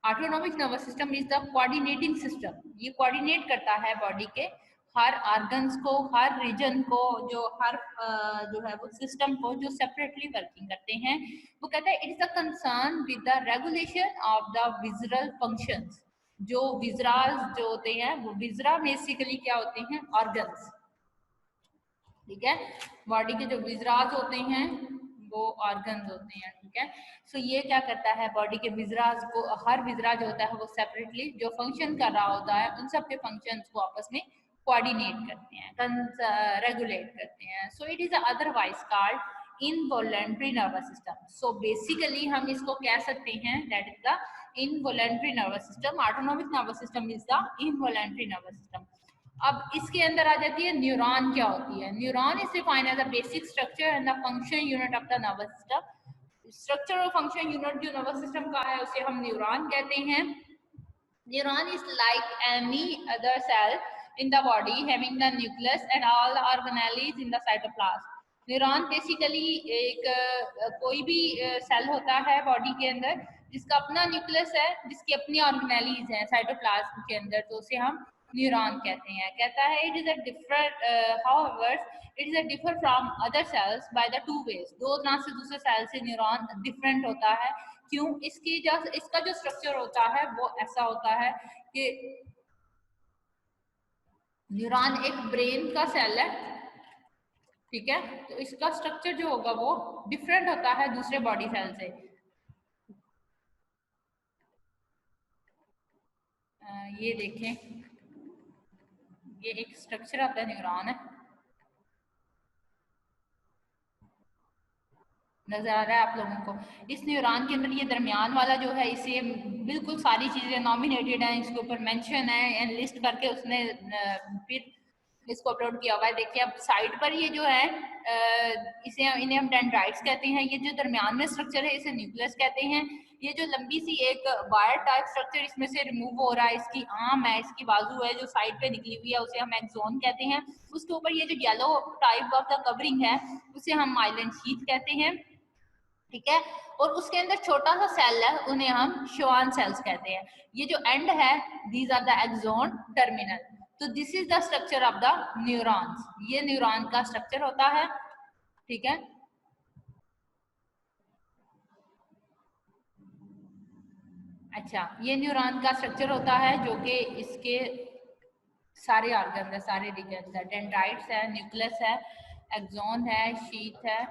Autonomic nervous system is the coordinating system, ये coordinate करता है बॉडी के हर ऑर्गन्स को, हर रीजन को, जो हर जो है वो सिस्टम को जो सेपरेटली वर्किंग करते हैं। वो कहता है it is the concern with the regulation of the visceral functions. जो विजराज जो होते हैं, वो विजरा बेसिकली क्या होते हैं, ऑर्गन्स, ठीक है। बॉडी के जो विजराज होते हैं वो ऑर्गन्स होते हैं, ठीक है। सो ये क्या करता है, बॉडी के विजराज को, हर विजराज होता है वो सेपरेटली जो फंक्शन कर रहा होता है, उन सब के फंक्शंस को आपस में कोऑर्डिनेट करते हैं, रेगुलेट करते हैं। So it is otherwise called involuntary nervous system. So basically हम इसको कह सकते हैं that is the involuntary nervous system. Autonomic nervous system is the involuntary nervous system. अब इसके अंदर आ जाती है न्यूरॉन क्या होती है। Neuron is defined as the basic structure and the function unit of the nervous system. Structure और function unit जो नर्वस सिस्टम का है उसे हम न्यूरॉन कहते हैं। Neuron is like any other cell in the body having the nucleus and all the organelles in the cytoplasm. Neuron basically एक कोई भी सेल होता है बॉडी के अंदर जिसका अपना न्यूक्लियस है, जिसकी अपनी ऑर्गेनेलीज हैं साइटोप्लाज्म के अंदर, तो उसे हम न्यूरॉन कहते हैं। कहता है it is a different however it is a differ from other cells by the two ways. दो तरह से दूसरे सेल से न्यूरॉन डिफरेंट होता है। क्यों? इसका जो स्ट्रक्चर होता है वो ऐसा होता है कि न्यूरॉन एक ब्रेन का सेल है, ठीक है, तो इसका स्ट्रक्चर जो होगा वो डिफरेंट होता है दूसरे बॉडी सेल से। ये देखें, ये एक स्ट्रक्चर आता है, न्यूरॉन है, नजर आ रहा है आप लोगों को। इस न्यूरॉन के अंदर ये दरमियान वाला जो है, इसे बिल्कुल सारी चीजें नॉमिनेटेड हैं, इसके ऊपर मेंशन है एंड लिस्ट करके उसने फिर इसको अपलोड किया हुआ है। देखिए अब साइड पर ये जो है इन्हें हम डेंड्राइट्स कहते हैं। ये जो दरमियान में स्ट्रक्चर है इसे न्यूक्लियस कहते हैं। ये जो लंबी सी एक वायर टाइप स्ट्रक्चर इसमें से रिमूव हो रहा है, इसकी आर्म है, इसकी बाजू है जो साइड पे निकली हुई है, उसे हम एक्सोन कहते हैं। उसके ऊपर ये जो yellow type of the covering है उसे हम माइलिन शीथ कहते हैं, ठीक है। और उसके अंदर छोटा सा सेल है, उन्हें हम श्वान सेल्स कहते हैं। ये जो एंड है these are the axon terminal. तो this is the structure of the neurons. ये न्यूरॉन का स्ट्रक्चर होता है, ठीक है। अच्छा, ये न्यूरॉन का स्ट्रक्चर होता है जो कि इसके सारे ऑर्गन है, सारे रीजन है, डेंड्राइट्स है, न्यूक्लियस है, एक्सोन है, शीथ है।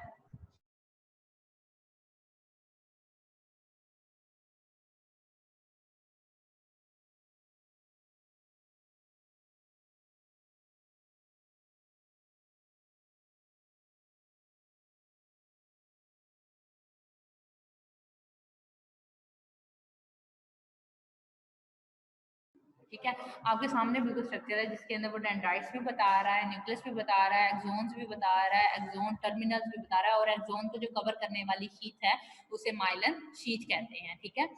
ठीक है, आपके सामने बिल्कुल स्ट्रक्चर है जिसके अंदर वो डेंड्राइट्स भी बता रहा है, न्यूक्लियस भी बता रहा है, एक्सोन्स भी बता रहा है, एक्सोन टर्मिनल्स भी बता रहा है, और एक्सोन को जो कवर करने वाली शीथ है उसे माइलन शीथ कहते हैं, ठीक है।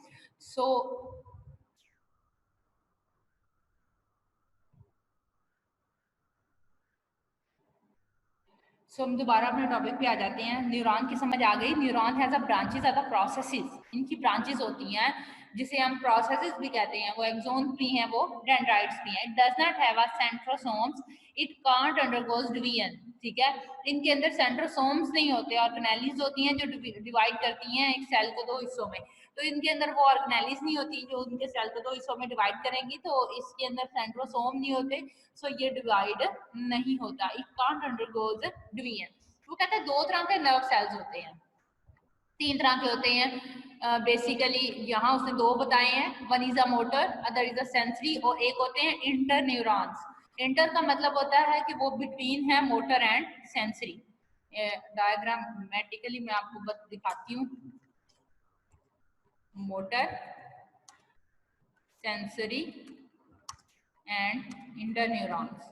सो हम दोबारा अपने टॉपिक पे आ जाते हैं। न्यूरॉन की समझ आ गई। Neuron has a branches are the processes, इनकी ब्रांचेस होती हैं जिसे हम प्रोसेसेस भी कहते हैं। वो एक्सोन भी हैं, वो डेंड्राइट्स भी हैं। It does not have a centrosomes, it can't undergoes division, ठीक है। इनके अंदर सेंट्रोसोम्स नहीं होते, ऑर्गेनेलीज होती हैं जो डिवाइड करती हैं एक सेल को दो हिस्सों में। तो इनके अंदर वो ऑर्गेनेलीज नहीं होती जो उनके सेल को दो हिस्सों में डिवाइड करेंगी, तो इसके अंदर सेंट्रोसोम नहीं होते, सो ये डिवाइड नहीं होता। It can't undergoes division. वो कहते हैं दो तरह के नर्व सेल्स होते हैं, तीन तरह के होते हैं बेसिकली। यहाँ उसने दो बताए हैं, one is a motor, other is a sensory, और एक होते हैं इंटर न्यूरॉन्स। इंटर का मतलब होता है कि वो बिटवीन है मोटर एंड सेंसरी। डायग्रामेटिकली मैं आपको दिखाती हूँ। Motor, sensory and inter neurons.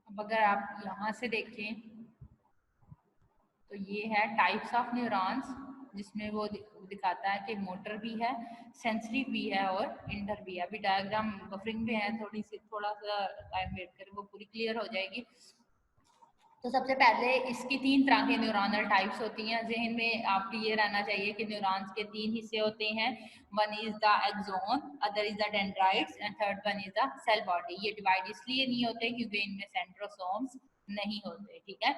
अब अगर आप यहाँ से देखें तो ये है टाइप्स ऑफ न्यूरॉन्स, जिसमें वो दिखाता है कि मोटर भी है, सेंसरी भी है और इंटर भी है। अभी डायग्राम बफरिंग में है, थोड़ा सा टाइम वेट करें, वो पूरी क्लियर हो जाएगी। तो सबसे पहले इसकी 3 तरह के न्यूरॉनल टाइप्स होती हैं। ज़हन में आपके ये रहना चाहिए कि न्यूरॉन्स के 3 हिस्से होते हैं। One is the axon, other is the dendrites and third one is the cell body. ये डिवाइड इसलिए नहीं होते क्योंकि इनमें सेंट्रोसोम्स नहीं होते, ठीक है।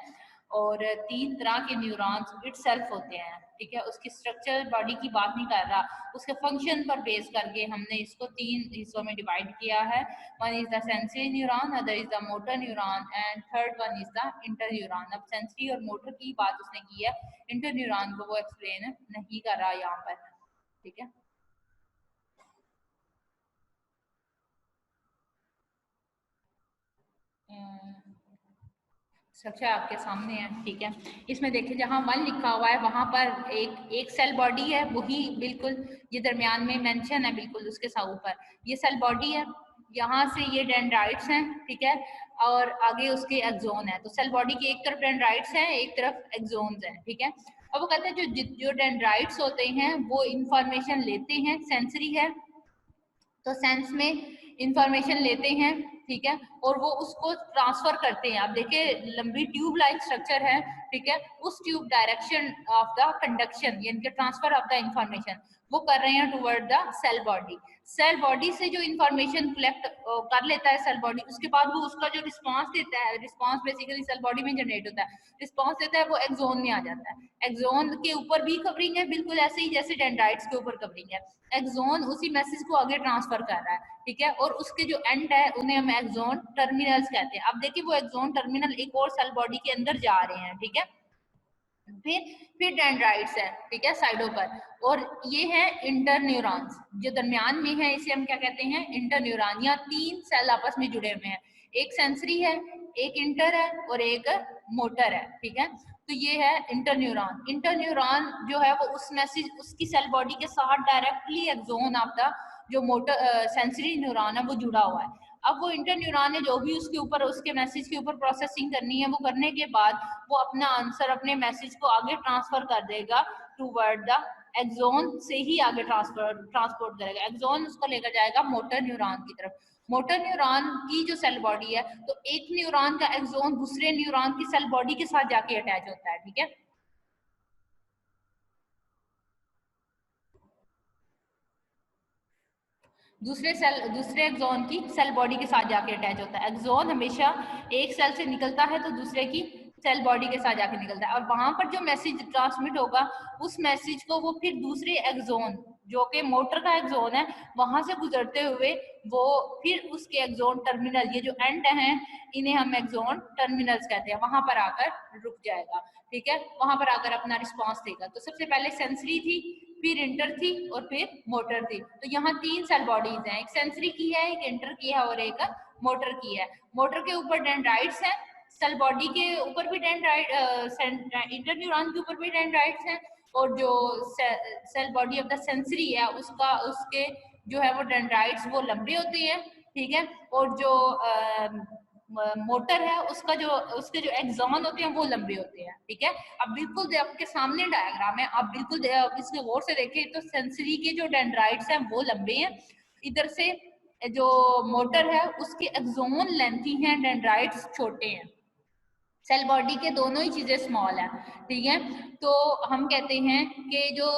और 3 तरह के न्यूरॉन्स इटसेल्फ होते हैं, ठीक है। उसकी स्ट्रक्चर बॉडी की बात नहीं कर रहा, उसके फंक्शन पर बेस करके हमने इसको 3 हिस्सों में डिवाइड किया है। One is the sensory neuron, other is the motor neuron, and third one is the interneuron. अब sensory और motor की बात उसने की है, interneuron को वो explain नहीं कर रहा यहाँ पर, ठीक है। स्ट्रक्चर आपके सामने है, ठीक है। इसमें देखिए जहाँ 1 लिखा हुआ है वहां पर एक सेल बॉडी है, वही बिल्कुल ये दरमियान में मेंशन है, बिल्कुल उसके साथ ऊपर ये सेल बॉडी है। यहाँ से ये डेंड्राइट्स हैं, ठीक है, और आगे उसके एक्सोन है। तो सेल बॉडी की एक तरफ डेंड्राइट्स हैं, एक तरफ एक्सोन्स हैं, ठीक है। अब वो कहते हैं जो डेंड्राइट्स होते हैं वो इंफॉर्मेशन लेते हैं, सेंसरी है तो सेंस में इंफॉर्मेशन लेते हैं, ठीक है, और वो उसको ट्रांसफर करते हैं। आप देखिए लंबी ट्यूब लाइक स्ट्रक्चर है, ठीक है, उस tube direction of the conduction यानी कि ट्रांसफर ऑफ द इंफॉर्मेशन वो कर रहे हैं toward the cell body. Cell body से जो इंफॉर्मेशन कलेक्ट कर लेता है सेल बॉडी, उसके बाद वो उसका जो रिस्पांस देता है, रिस्पांस बेसिकली सेल बॉडी में जनरेट होता है, रिस्पांस देता है वो एक्सोन में आ जाता है। एक्सोन के ऊपर भी कवरिंग है, बिल्कुल ऐसे ही जैसे डेंड्राइट्स के ऊपर कवरिंग है। एक्सोन उसी मैसेज को आगे ट्रांसफर कर रहा है, ठीक है, और उसके जो एंड है उन्हें हम एक्सोन टर्मिनल्स कहते हैं। अब देखिए वो एक्सोन टर्मिनल एक और सेल बॉडी के अंदर जा रहे हैं, ठीक है। फिर डेंड्राइट्स है, ठीक है, साइडों पर, और ये है इंटरन्यूरॉन्स जो दरमियान में है, इसे हम क्या कहते हैं, इंटरन्यूरॉन। या 3 सेल आपस में जुड़े हुए हैं, एक सेंसरी है, एक इंटर है और एक मोटर है, ठीक है। तो ये है इंटरन्यूरॉन। इंटरन्यूरॉन जो है वो उस मैसेज उसकी सेल बॉडी के साथ डायरेक्टली एक्सोन ऑफ द जो मोटर सेंसरी न्यूरॉन है वो जुड़ा हुआ है। अब वो इंटरन्यूरॉन है जो भी उसके ऊपर उसके मैसेज के ऊपर प्रोसेसिंग करनी है वो करने के बाद वो अपना आंसर अपने मैसेज को आगे ट्रांसफर कर देगा टूवर्ड द एक्सोन से ही आगे ट्रांसपोर्ट करेगा। एक्सोन उसको लेकर जाएगा मोटर न्यूरॉन की तरफ। मोटर न्यूरॉन की जो सेल बॉडी है तो एक न्यूरॉन का एक्सोन दूसरे न्यूरॉन की सेल बॉडी के साथ जाके अटैच होता है, ठीक है। दूसरे एक्सोन की सेल बॉडी के साथ जाके अटैच होता है। एक्सोन हमेशा एक सेल से निकलता है तो दूसरे की सेल बॉडी के साथ जाके निकलता है, और वहां पर जो मैसेज ट्रांसमिट होगा उस मैसेज को वो फिर दूसरे एक्सोन जो कि मोटर का एक्सोन है वहां से गुजरते हुए वो फिर उसके एक्सोन टर्मिनल, ये जो एंड हैं इन्हें हम एक्सोन टर्मिनल्स कहते हैं, वहां पर आकर रुक जाएगा, ठीक है, वहां पर आकर अपना रिस्पॉन्स देगा। तो सबसे पहले सेंसरी थी, फिर इंटर थी और फिर मोटर थी। तो यहाँ 3 सेल बॉडीज हैं, एक सेंसरी की है, एक इंटर की है और एक मोटर की है। मोटर के ऊपर डेंड्राइट्स हैं, सेल बॉडी के ऊपर भी डेंड्राइट, इंटरन्यूरॉन के ऊपर भी डेंड्राइट्स हैं, और जो cell body of the sensory है उसके जो है वो डेंड्राइट्स वो लंबे होते हैं, ठीक है, और जो मोटर है उसके जो एक्सॉन होते हैं वो लंबे होते हैं, ठीक है। अब बिल्कुल आपके सामने डायग्राम है, आप बिल्कुल इसको गौर से देखें तो सेंसरी के जो डेंड्राइट्स हैं वो लंबे हैं, इधर से जो मोटर है उसके एक्सोन लेंथी हैं, डेंड्राइट्स छोटे हैं। सेल बॉडी के दोनों ही चीजें स्मॉल है, ठीक है। तो हम कहते हैं कि जो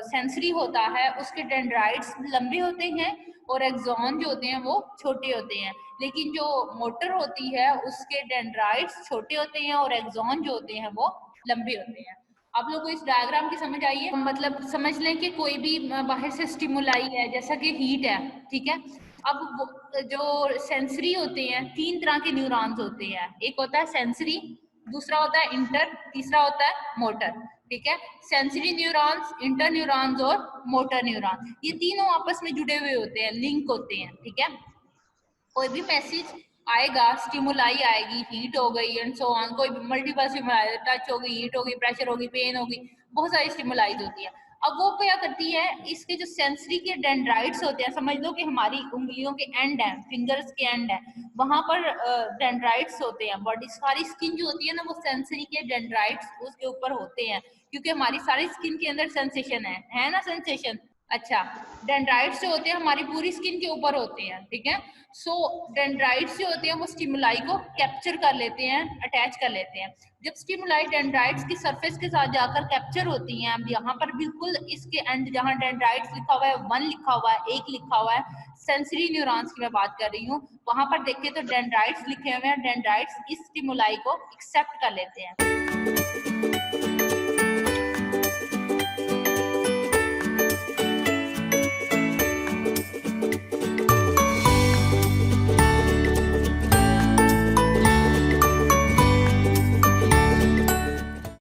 सेंसरी होता है उसके डेंड्राइट्स लंबे होते हैं और एक्सॉन जो होते हैं वो छोटे होते हैं, लेकिन जो मोटर होती है उसके डेंड्राइट्स छोटे होते हैं और एक्सॉन जो होते हैं वो लंबे होते हैं। आप लोगों को इस डायग्राम की समझ आई है? मतलब समझ लें कि कोई भी बाहर से स्टिमुलाई है, जैसा कि हीट है, ठीक है। अब जो सेंसरी होते हैं 3 तरह के न्यूरॉन्स होते हैं, एक होता है सेंसरी, दूसरा होता है इंटर, तीसरा होता है मोटर, ठीक है। सेंसरी न्यूरॉन्स, इंटर न्यूरॉन्स और मोटर न्यूरॉन, ये तीनों आपस में जुड़े हुए होते हैं, लिंक होते हैं, ठीक है। कोई भी मैसेज आएगा, स्टिमुलाई आएगी, हीट हो गई एंड सो ऑन, कोई मल्टीपल स्टिमुलाई, टच होगी, हीट होगी, प्रेशर होगी, पेन होगी, बहुत सारी स्टिमुलाईज होती है। अब वो क्या करती है, इसके जो सेंसरी के डेंड्राइट्स होते हैं, समझ लो कि हमारी उंगलियों के एंड है, फिंगर्स के एंड है, वहां पर डेंड्राइट्स होते हैं। बॉडी सारी स्किन जो होती है ना वो सेंसरी के डेंड्राइट्स उसके ऊपर होते हैं, क्योंकि हमारी सारी स्किन के अंदर सेंसेशन है ना, सेंसेशन अच्छा, डेंड्राइट्स जो होते हैं हमारी पूरी स्किन के ऊपर होते हैं, ठीक है। सो डेंड्राइट्स जो होते हैं वो स्टिमुलाई को कैप्चर कर लेते हैं, अटैच कर लेते हैं। जब स्टिमुलाई डेंड्राइट्स की सरफेस के साथ जाकर कैप्चर होती हैं, अब यहाँ पर बिल्कुल इसके एंड जहाँ डेंड्राइट्स लिखा हुआ है 1 लिखा हुआ है, 1 लिखा हुआ है, सेंसरी न्यूरॉन्स की मैं बात कर रही हूँ, वहां पर देखिए तो डेंड्राइट्स लिखे हुए हैं। डेंड्राइट्स इस स्टिमुलाई को एक्सेप्ट कर लेते हैं।